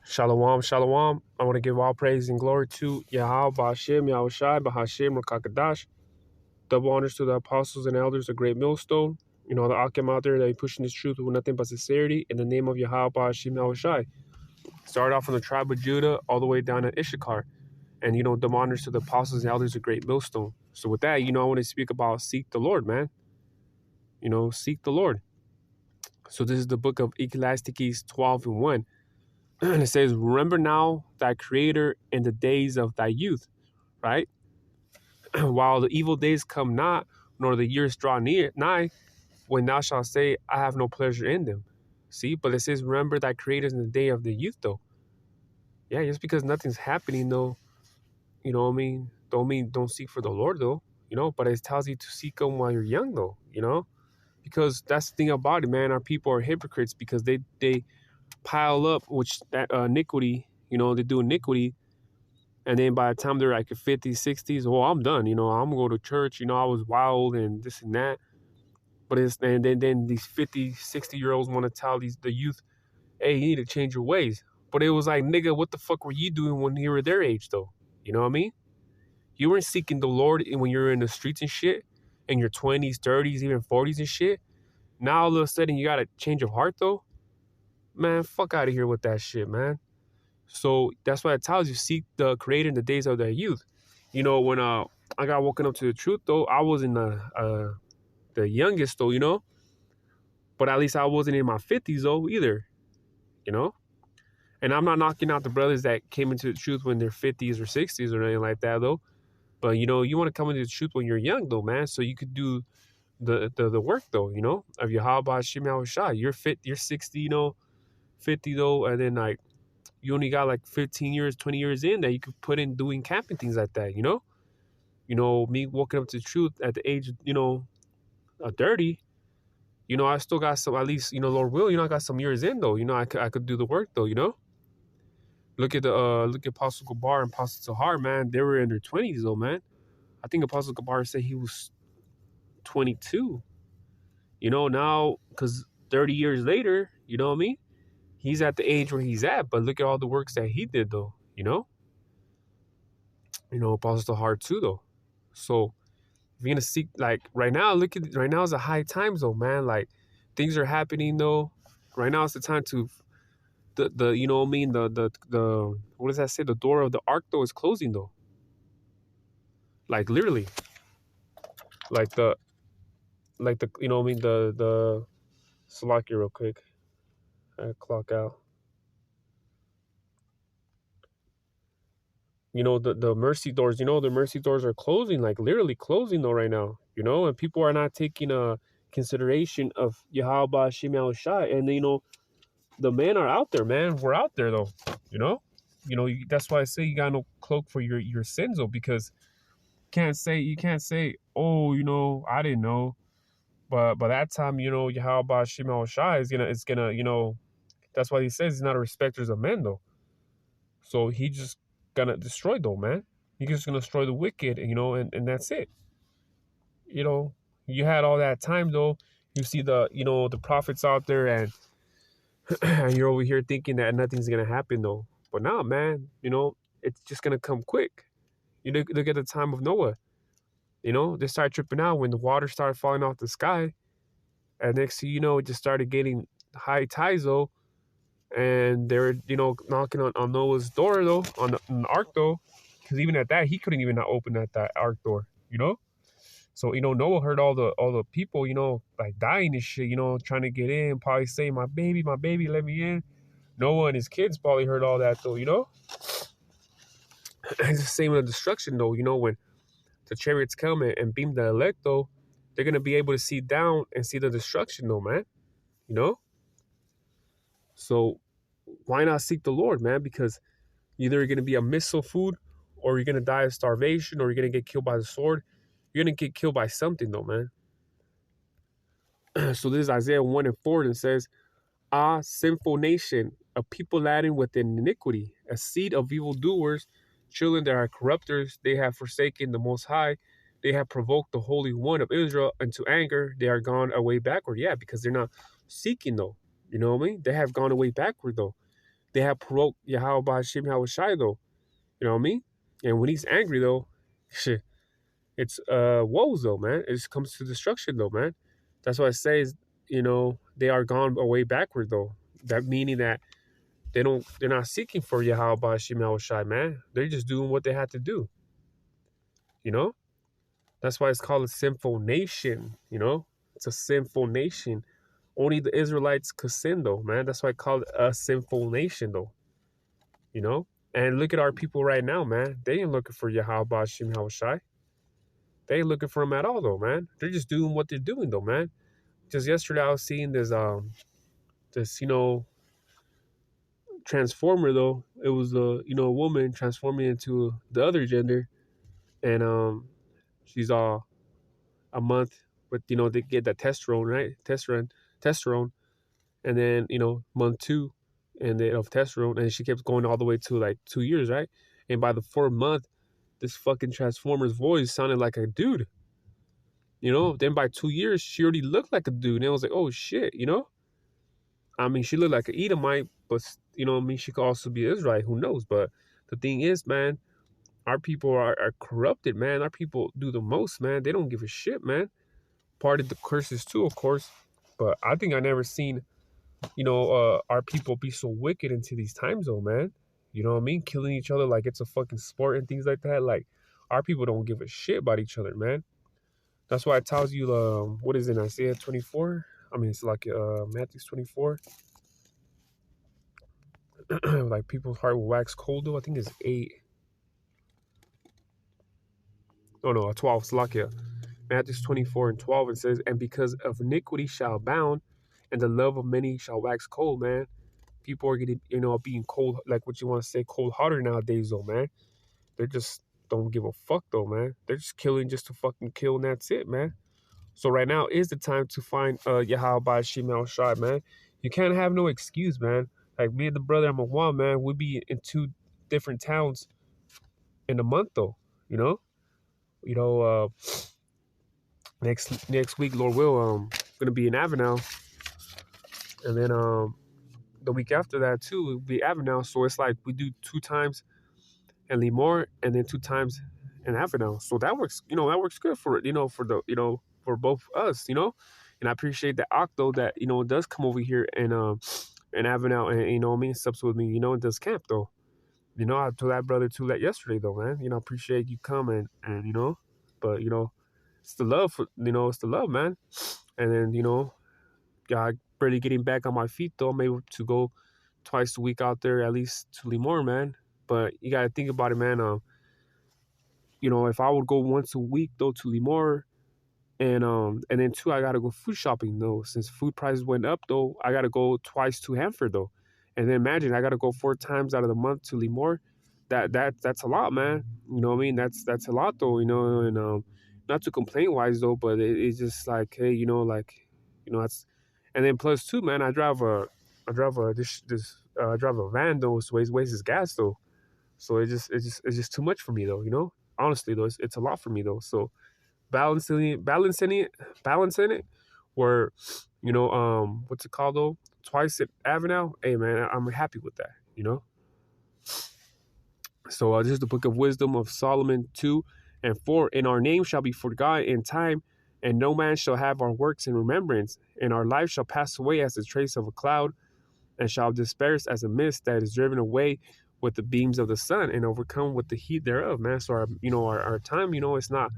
Shalom, shalom. I want to give all praise and glory to Yahweh, Ba'ashem, Yahushai, Bahashem, Rakakadash. Double honors to the apostles and elders, a great millstone. You know, the Akim out there that are pushing this truth with nothing but sincerity in the name of Yahweh, Ba'ashem, Yahushai. Start off from the tribe of Judah all the way down to Issachar. And, double honors to the apostles and elders, a great millstone. So with that, I want to speak about seek the Lord, man. Seek the Lord. So this is the book of Ecclesiastes 12 and 1. And it says, remember now thy creator in the days of thy youth, right? While the evil days come not, nor the years draw nigh, when thou shalt say, I have no pleasure in them. See, but it says, remember thy creator in the day of the youth, though. Yeah, just because nothing's happening, though, don't mean don't seek for the Lord, though, but it tells you to seek him while you're young, though, because that's the thing about it, man. Our people are hypocrites because they pile up, which that iniquity, they do iniquity. And then by the time they're like 50s, 60s, well, I'm done. I'm going to go to church. I was wild and this and that. But then these 50, 60-year-olds want to tell the youth, hey, you need to change your ways. But it was like, nigga, what the fuck were you doing when you were their age, though? You know what I mean? You weren't seeking the Lord when you were in the streets and shit, in your 20s, 30s, even 40s and shit. Now all of a sudden you got a change of heart, though? Man, fuck out of here with that shit, man. So that's why it tells you, seek the Creator in the days of their youth. When I got woken up to the truth, though, I wasn't the youngest, though, but at least I wasn't in my 50s, though, either, and I'm not knocking out the brothers that came into the truth when they're 50s or 60s or anything like that, though. But, you want to come into the truth when you're young, though, man, so you could do the work, though, of Yahweh Shem Yahushai. You're 60, 50, though, and then, like, you only got like 15 years, 20 years in that you could put in doing camping things like that, me walking up to the truth at the age of 30, I still got some, at least, Lord will, I got some years in, though, I could do the work, though, look at Apostle Gabar and Apostle Tahar, man. They were in their 20s, though, man. I think Apostle Gabar said he was 22, now, because 30 years later, you know what I mean? He's at the age where he's at, but look at all the works that he did, though, Apostle Tahar too, though. So if you're gonna seek, like, right now, right now is a high times, though, man. Like, things are happening, though. Right now is the time to the you know what I mean, the what does that say? The door of the ark, though, is closing, though. Like, literally. Like the you know what I mean, the Salaki real quick. I clock out. The mercy doors, the mercy doors are closing, like literally closing, though, right now, and people are not taking a consideration of Yahweh Shem Yahushai. And the men are out there, man. We're out there, though, that's why I say you got no cloak for your sins, though, because you can't say, oh, I didn't know, but by that time, Yahweh Shem Yahushai is gonna, that's why he says he's not a respecter of men, though. So he just gonna destroy, though, man. He's just gonna destroy the wicked, and that's it. You had all that time, though. You see the prophets out there, and and you're over here thinking that nothing's gonna happen, though. But nah, man, it's just gonna come quick. Look at the time of Noah. They started tripping out when the water started falling off the sky, and next thing you know, it just started getting high tides, though. And they were, knocking on Noah's door, though, on the ark, though, because even at that, he couldn't even not open that ark door, So, Noah heard all the people, like dying and shit, trying to get in, probably saying, my baby, let me in. Noah and his kids probably heard all that, though, It's the same with the destruction, though, when the chariots come and beam the elect, though, they're going to be able to see down and see the destruction, though, man, So why not seek the Lord, man? Because either you're going to be a missile food, or you're going to die of starvation, or you're going to get killed by the sword. You're going to get killed by something, though, man. So this is Isaiah 1 and 4, and it says, Ah, sinful nation, a people laden within iniquity, a seed of evildoers, children that are corrupters, they have forsaken the Most High. They have provoked the Holy One of Israel into anger. They are gone away backward. Yeah, because they're not seeking, though. You know what I mean? They have gone away backward, though. they have provoked Yahweh Hashem Yahushai though. You know what I mean? And when he's angry though, shit, it's woes though, man. It just comes to destruction though, man. That's why it says, they are gone away backward though. That meaning that they're not seeking for Yahweh Hashem Yahushai, man. They're just doing what they had to do. You know? That's why it's called a sinful nation, It's a sinful nation. Only the Israelites could sin though, man. That's why I call it a sinful nation though. And look at our people right now, man. They ain't looking for Yahweh Hashem Yahushai. They ain't looking for him at all though, man. They're just doing what they're doing though, man. Just yesterday I was seeing this transformer though. It was a woman transforming into the other gender, and she's a month with they get that testosterone, right? Testosterone, and then month 2 and then of testosterone, and she kept going all the way to like 2 years, right? And by the 4th month, this fucking transformer's voice sounded like a dude. Then by 2 years, she already looked like a dude, and I was like, oh shit, I mean, she looked like an Edomite, but she could also be Israelite. Who knows? But the thing is, man, our people are corrupted, man. Our people do the most, man. They don't give a shit, man. Part of the curses too, of course. But I think I never seen, our people be so wicked into these times, though, man. You know what I mean? Killing each other like it's a fucking sport and things like that. Like, our people don't give a shit about each other, man. That's why it tells you, what is it, Isaiah 24? I mean, it's like Matthew 24. Like, people's heart will wax cold, though. I think it's 8. Oh, no, 12. Salakia. Matthew 24 and 12. It says, and because of iniquity shall abound, and the love of many shall wax cold, man. People are getting, being cold, like what you want to say, cold-hearted nowadays, though, man. They just don't give a fuck, though, man. They're just killing just to fucking kill, and that's it, man. So right now is the time to find Yahweh Hashem Yahushai, man. You can't have no excuse, man. Like me and the brother I'm a one, man, we'll be in 2 different towns in a month, though. Next week, Lord will, gonna be in Avenel, and then the week after that too will be Avenel. So it's like we do 2 times in Limor and then 2 times in Avenel. So that works, that works good for it, for both us, And I appreciate the Octo that does come over here and Avenel and subs with me, and does camp though. I told that brother to let yesterday though, man. Appreciate you coming and but it's the love for it's the love, man. And then God barely getting back on my feet though. I'm able to go twice a week out there at least to Limor, man. But you gotta think about it, man. If I would go once a week though to Limor, and then 2, I gotta go food shopping though. Since food prices went up though, I gotta go twice to Hanford though. And then imagine I gotta go 4 times out of the month to Limor. That's a lot, man. You know what I mean? That's a lot though, and not to complain wise though, but it's just like, hey, that's, and then plus 2, man, I drive a van though, so it wastes gas though. So it's just too much for me though, Honestly though, it's a lot for me though. So balancing it, where what's it called though? Twice at Avenel. Hey man, I'm happy with that, So this is the Book of Wisdom of Solomon 2 and 4. And our name shall be forgotten in time, and no man shall have our works in remembrance, and our life shall pass away as the trace of a cloud, and shall disperse as a mist that is driven away with the beams of the sun and overcome with the heat thereof, man. So our time, it's not,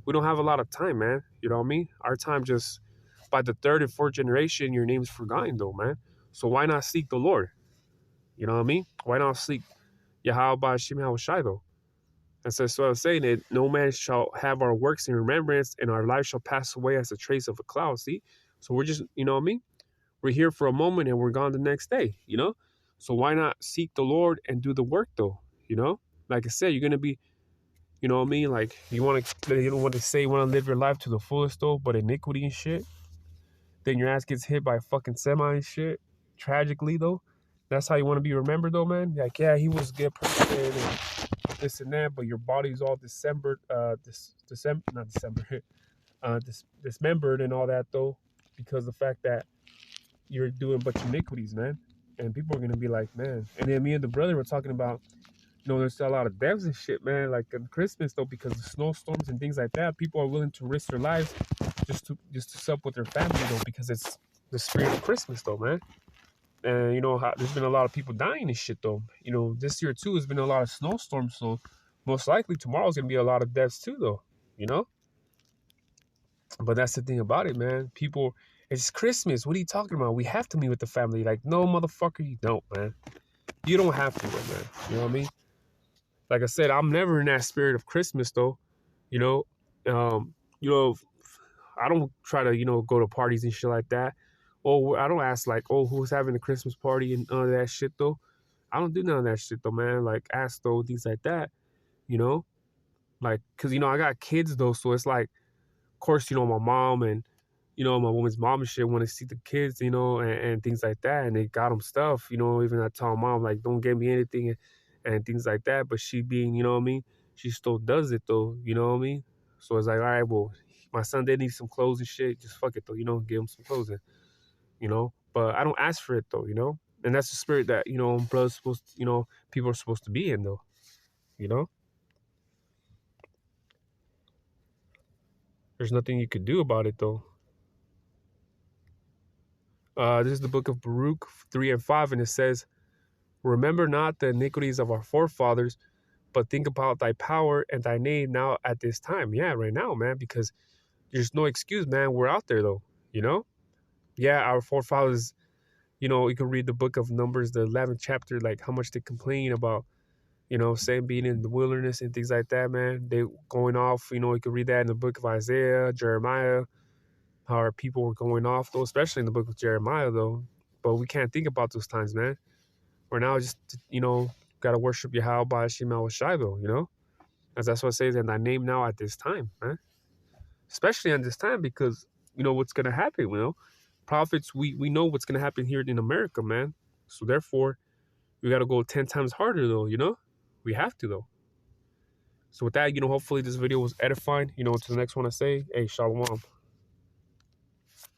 we don't have a lot of time, man. You know what I mean? Our time, just by the 3rd and 4th generation, your name's forgotten though, man. So why not seek the Lord? You know what I mean? Why not seek Yahweh Hashem Yahushai though? And so I was saying that no man shall have our works in remembrance, and our life shall pass away as a trace of a cloud. See? So we're just, you know what I mean? We're here for a moment and we're gone the next day, So why not seek the Lord and do the work though, Like I said, you're going to be, you know what I mean? Like, you don't want to say you want to live your life to the fullest though, but iniquity and shit. Then your ass gets hit by a fucking semi and shit. Tragically though. That's how you want to be remembered though, man. Like, yeah, he was a good person and this and that, but your body's all dismembered and all that though, because the fact that you're doing a bunch of iniquities, man. And people are gonna be like, man. And then me and the brother were talking about, there's still a lot of deaths and shit, man. Like on Christmas though, because of snowstorms and things like that, people are willing to risk their lives just to sup with their family though, because it's the spirit of Christmas though, man. And there's been a lot of people dying and shit though. This year too has been a lot of snowstorms, so most likely tomorrow's gonna be a lot of deaths too though. But that's the thing about it, man. People, it's Christmas. What are you talking about? We have to meet with the family. Like, no, motherfucker, you don't, man. You don't have to, man. You know what I mean? Like I said, I'm never in that spirit of Christmas, though. You know, um, you know, I don't try to, go to parties and shit like that. Or I don't ask like, oh, who's having a Christmas party and none of that shit, though. I don't do none of that shit, though, man. Like, ask though, things like that. You know, like, cause I got kids though, so it's like, of course, my mom and my woman's mom and shit want to see the kids, and things like that. And they got them stuff, even I tell mom, like, don't get me anything and things like that. But she being, you know what I mean? She still does it though, you know what I mean? So it's like, all right, well, my son did need some clothes and shit. Just fuck it though, give him some clothes, But I don't ask for it though, And that's the spirit that, brothers supposed to, people are supposed to be in though, you know? There's nothing you could do about it though. This is the book of Baruch 3 and 5, and it says, remember not the iniquities of our forefathers, but think about thy power and thy name now at this time. Yeah, right now, man, because there's no excuse, man. We're out there, though, Yeah, our forefathers, you can read the book of Numbers, the 11th chapter, like how much they complain about, saying being in the wilderness and things like that, man. They going off, you can read that in the book of Isaiah, Jeremiah, how our people were going off, though, especially in the book of Jeremiah, though. But we can't think about those times, man. We're now just, got to worship Yahweh by Hashem Shai, though, As that's what it says in thy name now at this time, man. Especially at this time because, what's going to happen, Prophets, we know what's going to happen here in America, man. So therefore, we got to go 10 times harder, though, We have to, though. So with that, hopefully this video was edifying. To the next one I say, hey, shalom.